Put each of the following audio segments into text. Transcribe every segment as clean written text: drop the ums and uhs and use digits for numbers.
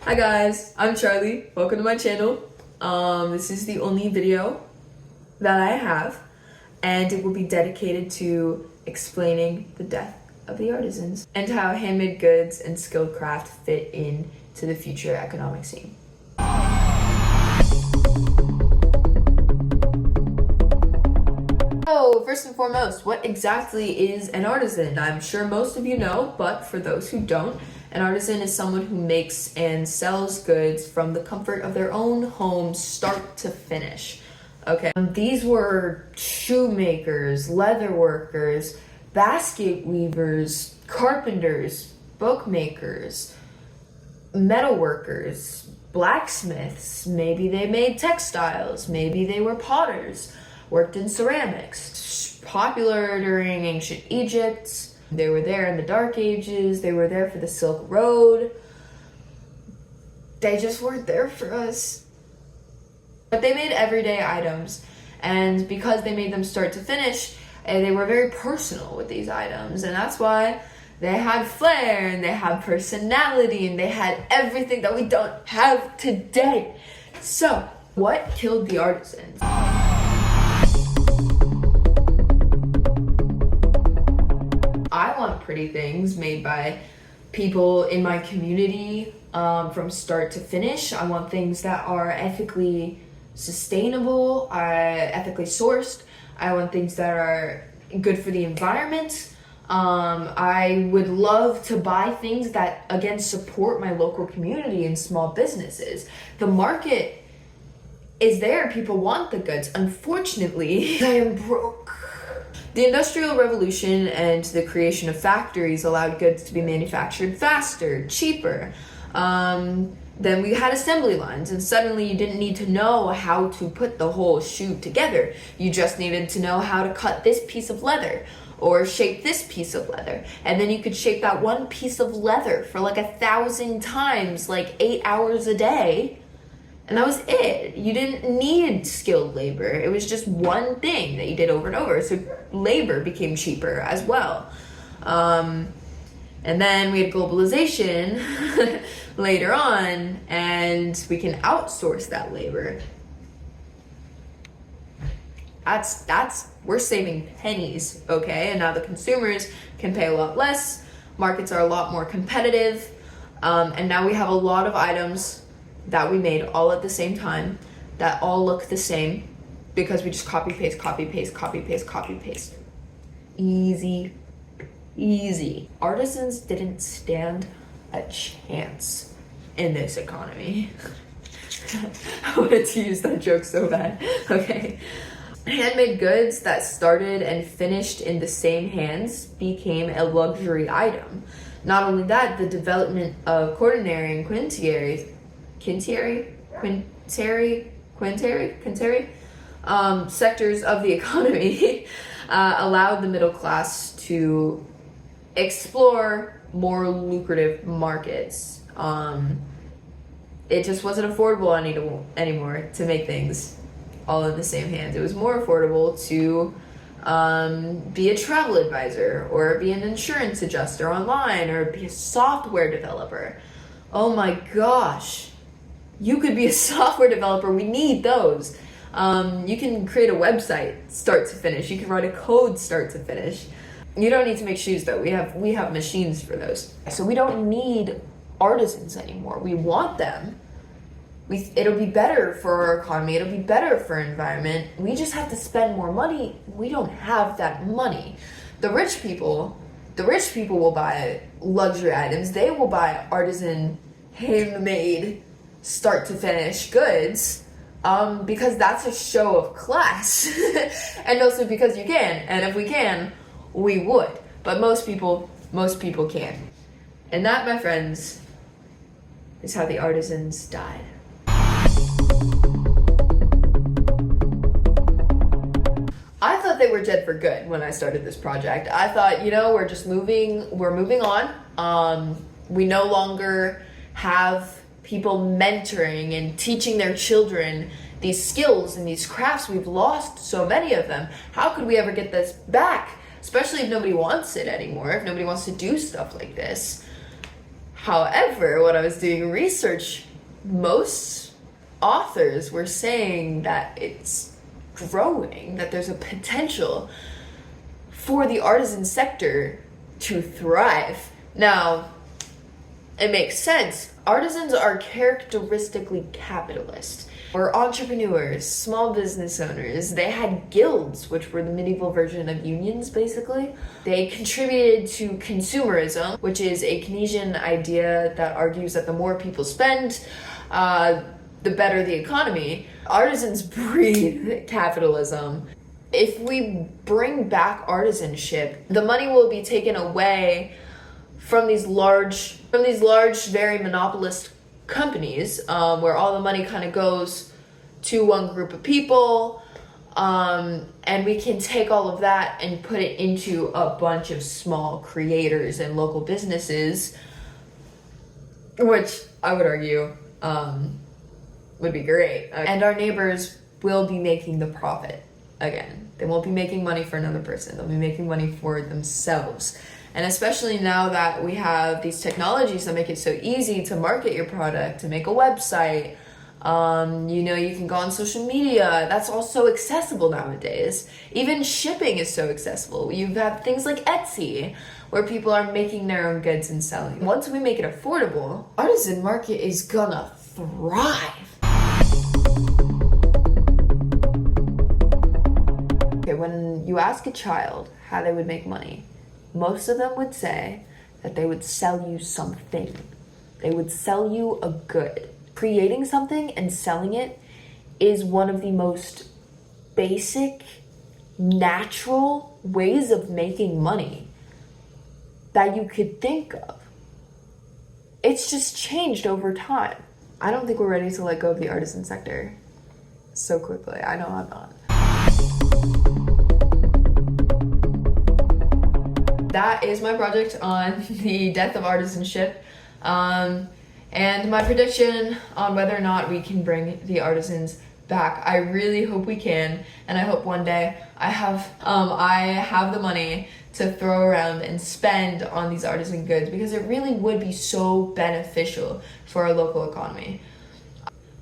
Hi guys, I'm Charlie. Welcome to my channel. This is the only video that I have, and it will be dedicated to explaining the death of the artisans and how handmade goods and skilled craft fit into the future economic scene. So, first and foremost, what exactly is an artisan? I'm sure most of you know, but for those who don't, an artisan is someone who makes and sells goods from the comfort of their own home, start to finish. Okay, these were shoemakers, leather workers, basket weavers, carpenters, bookmakers, metal workers, blacksmiths. Maybe they made textiles, maybe they were potters, worked in ceramics. Popular during ancient Egypt. They were there in the Dark Ages. They were there for the Silk Road. They just weren't there for us. But they made everyday items, and because they made them start to finish, they were very personal with these items, and that's why they had flair, and they had personality, and they had everything that we don't have today. So, what killed the artisans? I want pretty things made by people in my community from start to finish. I want things that are ethically sustainable, ethically sourced. I want things that are good for the environment. I would love to buy things that, again, support my local community and small businesses. The market is there. People want the goods. Unfortunately, I am broke. The Industrial Revolution and the creation of factories allowed goods to be manufactured faster, cheaper. Then we had assembly lines, and suddenly you didn't need to know how to put the whole shoe together. You just needed to know how to cut this piece of leather or shape this piece of leather. And then you could shape that one piece of leather for like 1,000 times, like 8 hours a day. And that was it. You didn't need skilled labor. It was just one thing that you did over and over. So labor became cheaper as well. And then we had globalization later on, and we can outsource that labor. We're saving pennies, okay? And now the consumers can pay a lot less. Markets are a lot more competitive. And now we have a lot of items that we made all at the same time that all look the same because we just copy paste. Easy. Artisans didn't stand a chance in this economy. I wanted to use that joke so bad. Okay. Handmade goods that started and finished in the same hands became a luxury item. Not only that, the development of quaternary and quintiary sectors of the economy allowed the middle class to explore more lucrative markets. It just wasn't affordable anymore to make things all in the same hands. It was more affordable to be a travel advisor, or be an insurance adjuster online, or be a software developer. Oh my gosh. You could be a software developer. We need those. You can create a website start to finish. You can write a code start to finish. You don't need to make shoes though. We have machines for those. So we don't need artisans anymore. We want them. It'll be better for our economy. It'll be better for our environment. We just have to spend more money. We don't have that money. The rich people will buy luxury items. They will buy artisan, handmade, start to finish goods, because that's a show of class. And also because you can, and if we can, we would. But most people can't. And that, my friends, is how the artisans died. I thought they were dead for good when I started this project. I thought, we're moving on. We no longer have people mentoring and teaching their children these skills and these crafts. We've lost so many of them. How could we ever get this back? Especially if nobody wants it anymore, if nobody wants to do stuff like this. However, when I was doing research, most authors were saying that it's growing, that there's a potential for the artisan sector to thrive. Now, it makes sense. Artisans are characteristically capitalist. We're entrepreneurs, small business owners. They had guilds, which were the medieval version of unions, basically. They contributed to consumerism, which is a Keynesian idea that argues that the more people spend, the better the economy. Artisans breed capitalism. If we bring back artisanship, the money will be taken away from these large, very monopolist companies, where all the money kind of goes to one group of people, and we can take all of that and put it into a bunch of small creators and local businesses, which I would argue would be great. And our neighbors will be making the profit again. They won't be making money for another person. They'll be making money for themselves. And especially now that we have these technologies that make it so easy to market your product, to make a website, you can go on social media. That's all so accessible nowadays. Even shipping is so accessible. You have things like Etsy, where people are making their own goods and selling. Once we make it affordable, artisan market is gonna thrive. Okay, when you ask a child how they would make money, most of them would say that they would sell you something. They would sell you a good. Creating something and selling it is one of the most basic, natural ways of making money that you could think of. It's just changed over time. I don't think we're ready to let go of the artisan sector so quickly. I know I'm not. That is my project on the death of artisanship, and my prediction on whether or not we can bring the artisans back. I really hope we can, and I hope one day I have the money to throw around and spend on these artisan goods, because it really would be so beneficial for our local economy.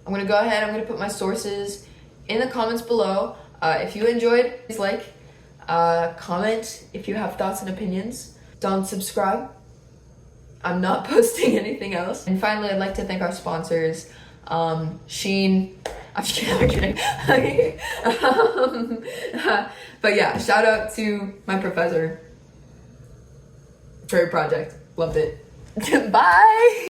I'm gonna go ahead, I'm gonna put my sources in the comments below. If you enjoyed, please like, comment if you have thoughts and opinions. Don't subscribe. I'm not posting anything else. And finally, I'd like to thank our sponsors, Sheen. I'm just kidding. Okay. But yeah, shout out to my professor. Great project. Loved it. Bye.